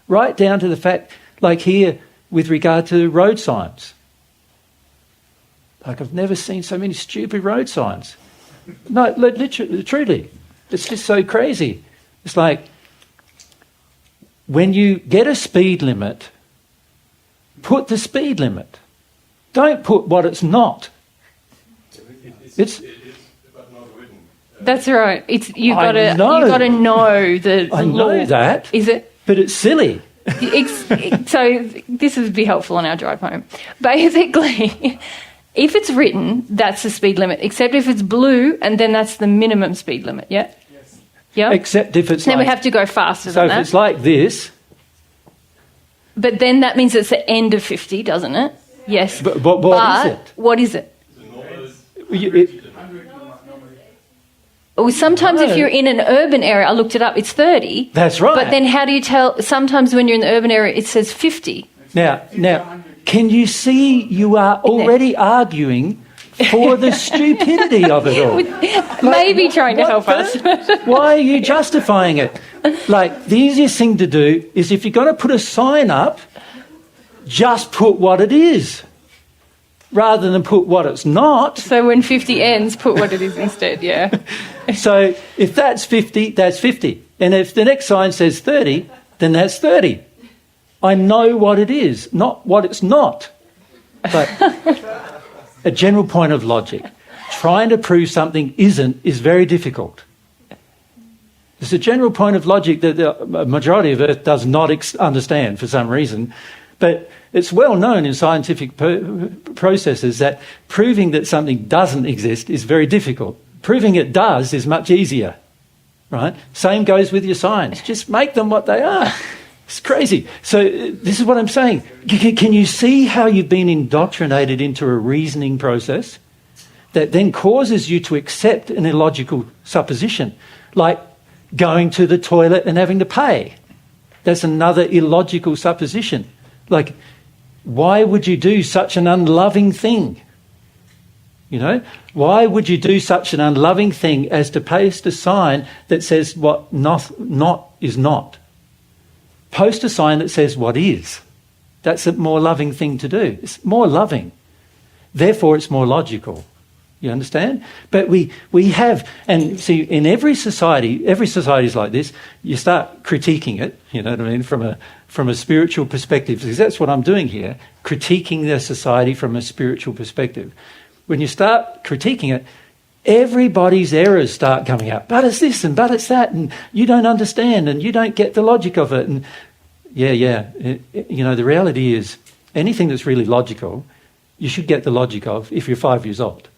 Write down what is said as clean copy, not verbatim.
right down to the fact, like here, with regard to road signs. Like, I've never seen so many stupid road signs. No, literally, truly. It's just so crazy. It's like, when you get a speed limit, put the speed limit. Don't put what it's not. It's but not written. That's right. You've got to know the I law. know that. Is it? But it's silly. So this would be helpful on our drive home. Basically, if it's written, that's the speed limit, except if it's blue, and then that's the minimum speed limit, yeah? Yes. Yeah? Except if it's then we have to go faster so than that. if it's like this... But then that means it's the end of 50, doesn't it? Yes. But what is it? What is it? It, Well, sometimes if you're in an urban area, I looked it up, it's 30. That's right. But then how do you tell? Sometimes when you're in the urban area, it says 50. Now, can you see you are already arguing for the stupidity of it all? Maybe trying to help us. Why are you justifying it? Like, the easiest thing to do is if you're going to put a sign up, just put what it is, rather than put what it's not. So when 50 ends, put what it is instead, yeah. So if that's 50, that's 50. And if the next sign says 30, then that's 30. I know what it is, not what it's not. But a general point of logic, trying to prove something isn't is very difficult. It's a general point of logic that the majority of Earth does not understand for some reason. But it's well known in scientific processes that proving that something doesn't exist is very difficult. Proving it does is much easier, right? Same goes with your signs. Just make them what they are. It's crazy. So this is what I'm saying. Can you see how you've been indoctrinated into a reasoning process that then causes you to accept an illogical supposition, like going to the toilet and having to pay? That's another illogical supposition. Like, why would you do such an unloving thing? You know, why would you do such an unloving thing as to post a sign that says what not is not? Post a sign that says what is. That's a more loving thing to do. It's more loving. Therefore, it's more logical. You understand? But we have, and see, in every society is like this. You start critiquing it, you know what I mean, from a spiritual perspective, because that's what I'm doing here, critiquing the society from a spiritual perspective. When you start critiquing it, everybody's errors start coming out. But it's this and but it's that, and you don't understand and you don't get the logic of it. And you know, the reality is anything that's really logical, you should get the logic of if you're 5 years old.